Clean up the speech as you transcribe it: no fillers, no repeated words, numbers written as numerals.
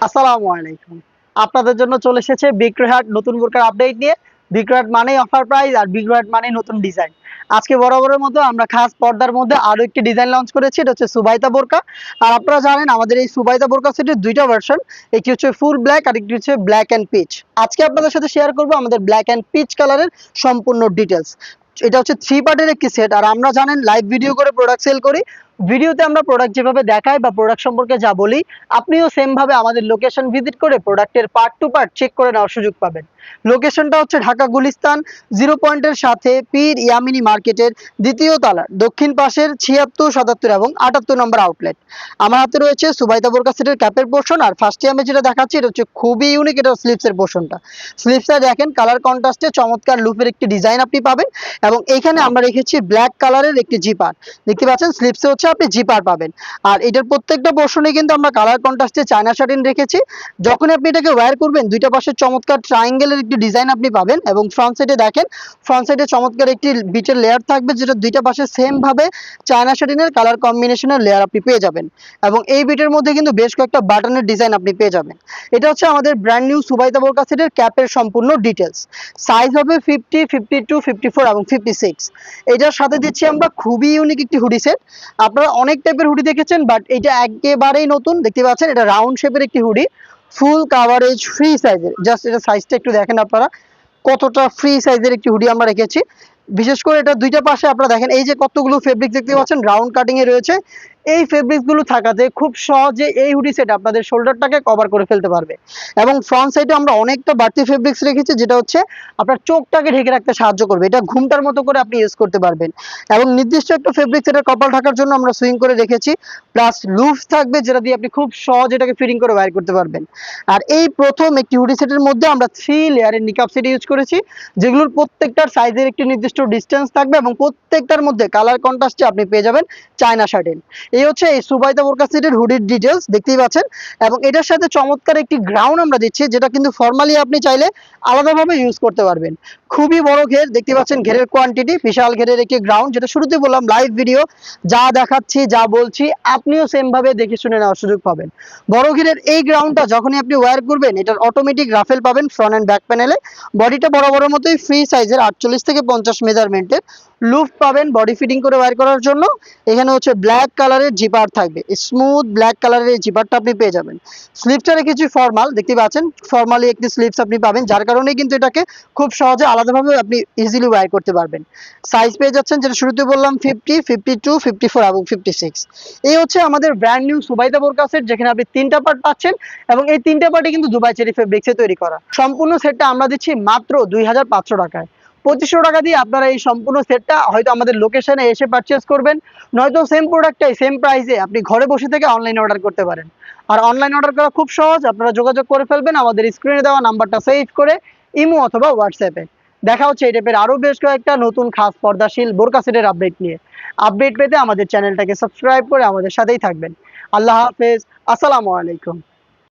আসসালামু আলাইকুম। আপনাদের জন্য চলে এসেছে বিক্রয়হাট নতুন বোরকার আপডেট নিয়ে। বিক্রয়হাট মানেই অফার প্রাইস আর বিক্রয়হাট মানেই নতুন ডিজাইন। আজকে বরাবরের মতো আমরা খাস পর্দার মধ্যে আরো একটি ডিজাইন লঞ্চ করেছি। এটা হচ্ছে সুবাইতা বোরকা। আর আপনারা জানেন আমাদের এই সুবাইতা বোরকা সেটের দুইটা ভার্সন। একটি হচ্ছে ফুল ব্ল্যাক আর একটি হচ্ছে ব্ল্যাক অ্যান্ড পিচ। আজকে আপনাদের সাথে শেয়ার করব আমাদের ব্ল্যাক অ্যান্ড পিচ কালারের সম্পূর্ণ ডিটেলস। এটা হচ্ছে 3 পার্টের একটি সেট। আর আমরা জানেন লাইভ ভিডিও করে প্রোডাক্ট সেল করি। ভিডিওতে আমরা প্রোডাক্ট যেভাবে দেখাই বা প্রোডাক্ট সম্পর্কে যা বলি, আপনিও সেম ভাবে আমাদের লোকেশন ভিজিট করে প্রোডাক্টের পার্ট টু পার্ট চেক করে নেওয়ার সুযোগ পাবেন। লোকেশনটা হচ্ছে ঢাকা গুলিস্তান 0 পয়েন্টের সাথে পীর ইয়ামিনী মার্কেটের দ্বিতীয় তলার দক্ষিণ পাশের 76, 77 এবং 78 নম্বর আউটলেট। আমার হাতে রয়েছে সুবাইতা বোরকা সেটের ক্যাপের পোর্শন। আর ফার্স্টে আমি যেটা দেখাচ্ছি এটা হচ্ছে খুবই ইউনিক, এটা স্লিপসের পোর্শনটা। স্লিপসটা দেখেন কালার কন্ট্রাস্টে চমৎকার লুপের একটি ডিজাইন আপনি পাবেন। এবং এখানে আমরা রেখেছি ব্ল্যাক কালারের একটি জিপার। দেখতে পাচ্ছেন স্লিপসে হচ্ছে আপনি জিপার পাবেন। আর এটার প্রত্যেকটা পোর্শনে কিন্তু আমরা কালার কন্ট্রাস্টে চায়না শাটিন রেখেছি। যখন আপনি এটাকে ওয়্যার করবেন দুইটা পাশে চমৎকার ট্রায়াঙ্গেলের একটি ডিজাইন আপনি পাবেন। এবং ফ্রন্ট সাইডে দেখেন, ফ্রন্ট সাইডে চমৎকার একটি বিটের লেয়ার থাকবে, যেটা দুইটা পাশে সেম ভাবে চায়না শাটিনের কালার কম্বিনেশনের লেয়ার আপনি পেয়ে যাবেন। এবং এই বিটের মধ্যে কিন্তু বেশ কয়েকটা বাটনের ডিজাইন আপনি পেয়ে যাবেন। এটা হচ্ছে আমাদের ব্র্যান্ড নিউ সুবাইতা বোরকা সেটের ক্যাপের সম্পূর্ণ ডিটেলস। সাইজ হবে 50, 52, 54 এবং 56। এটার সাথে দিচ্ছি আমরা খুবই ইউনিক একটি হুডি সেট। আপনারা অনেক টাইপের হুডি দেখেছেন, বাট এটা একেবারেই নতুন। দেখতে পাচ্ছেন এটা রাউন্ড শেপের একটি হুডি, ফুল কাভারেজ ফ্রি সাইজের। জাস্ট এটা সাইজটা একটু দেখেন আপনারা, কতটা ফ্রি সাইজের একটি হুডি আমরা রেখেছি। বিশেষ করে এটা দুইটা পাশে আপনারা দেখেন এই যে কতগুলো ফেব্রিক দেখতে পাচ্ছেন রাউন্ড কাটিং এ রয়েছে। এই ফেব্রিক্স গুলো থাকাতে খুব সহজে এই হুডি সেট আপনাদের শোল্ডারটাকে কভার করে ফেলতে পারবে। এবং ফ্রন্ট সাইডে আমরা অনেকটা বাড়তি ফেব্রিক্স রেখেছি, যেটা হচ্ছে আপনার চোখটাকে ঢেকে রাখতে সাহায্য করবে। এটা ঘুমটার মতো করে আপনি ইউজ করতে পারবেন। এবং নির্দিষ্ট একটা ফেব্রিক্স এটা কপাল ঢাকার জন্য আমরা সুইং করে রেখেছি। প্লাস লুফ থাকবে, যেটা দিয়ে আপনি খুব সহজ এটাকে ফিটিং করে বাইর করতে পারবেন। আর এই প্রথম একটি হুডি সেটের মধ্যে আমরা 3 লেয়ারের নিকাব সেট ইউজ করেছি, যেগুলোর প্রত্যেকটার সাইজের একটি নির্দিষ্ট ডিস্টেন্স থাকবে এবং প্রত্যেকটার মধ্যে কালার কন্ট্রাস্টে আপনি পেয়ে যাবেন চায়না শার্টেন। এই হচ্ছে এই সুবাইতা বোরকা সেটের হুডির ডিটেলস, দেখতেই পাচ্ছেন। এবং এটার সাথে চমৎকার একটি গ্রাউন্ড আমরা দিচ্ছি, যেটা কিন্তু ফর্মালি আপনি চাইলে আলাদাভাবে ইউজ করতে পারবেন। খুবই বড় ঘের, দেখতে পাচ্ছেন ঘেরের কোয়ান্টিটি বিশাল ঘেরের একটি গ্রাউন্ড, যেটা শুরুতে বললাম লাইভ ভিডিও যা দেখাচ্ছি যা বলছি আপনিও সেম ভাবে দেখে শুনে নেওয়ার সুযোগ পাবেন। বড় ঘেরের এই গ্রাউন্ডটা যখনই আপনি ওয়্যার করবেন, এটার অটোমেটিক রাফেল পাবেন ফ্রন্ট এন্ড ব্যাক প্যানেলে। বডিটা বড় বড় মতোই ফ্রি সাইজের 48 থেকে 50 মেজারমেন্টের লুফ পাবেন বডি ফিটিং করে ওয়্যার করার জন্য। এখানে হচ্ছে ব্ল্যাক কালারের জিপার থাকবে, স্মুথ ব্ল্যাক কালারের এই জিপারটা আপনি পেয়ে যাবেন। স্লিপটা রেখেছি ফর্মাল, দেখতে পাচ্ছেন ফর্মালি একটি স্লিপস আপনি পাবেন, যার কারণে কিন্তু এটাকে খুব সহজে আলাদাভাবে আপনি ইজিলি ওয়্যার করতে পারবেন। সাইজ পেয়ে যাচ্ছেন যেটা শুরুতে বললাম 50, 52, 54 এবং 56। এই হচ্ছে আমাদের ব্র্যান্ড নিউ সুবাইতা বোরকা সেট, যেখানে আপনি 3টা পার্ট পাচ্ছেন। এবং এই 3টা পার্টই কিন্তু দুবাই চেরি ফেব্রিক্সে তৈরি করা। সম্পূর্ণ সেটটা আমরা দিচ্ছি মাত্র 2500 টাকায়। 2500 টাকা দিয়ে আপনারা এই সম্পূর্ণ সেটটা হয়তো আমাদের লোকেশনে এসে পারচেজ করবেন, নয়তো সেম প্রোডাক্টটাই সেম প্রাইসে আপনি ঘরে বসে থেকে অনলাইনে অর্ডার করতে পারেন। আর অনলাইন অর্ডার করা খুব সহজ, আপনারা যোগাযোগ করে ফেলবেন আমাদের স্ক্রিনে দেওয়া নাম্বারটা সেভ করে ইমো অথবা হোয়াটসঅ্যাপে। দেখা হচ্ছে এই টাইপের আরো বেশ কয়েকটা নতুন খাস পর্দাশীল বোরকা সেটের আপডেট নিয়ে। আপডেট পেতে আমাদের চ্যানেলটাকে সাবস্ক্রাইব করে আমাদের সাথেই থাকবেন। আল্লাহ হাফেজ, আসসালামু আলাইকুম।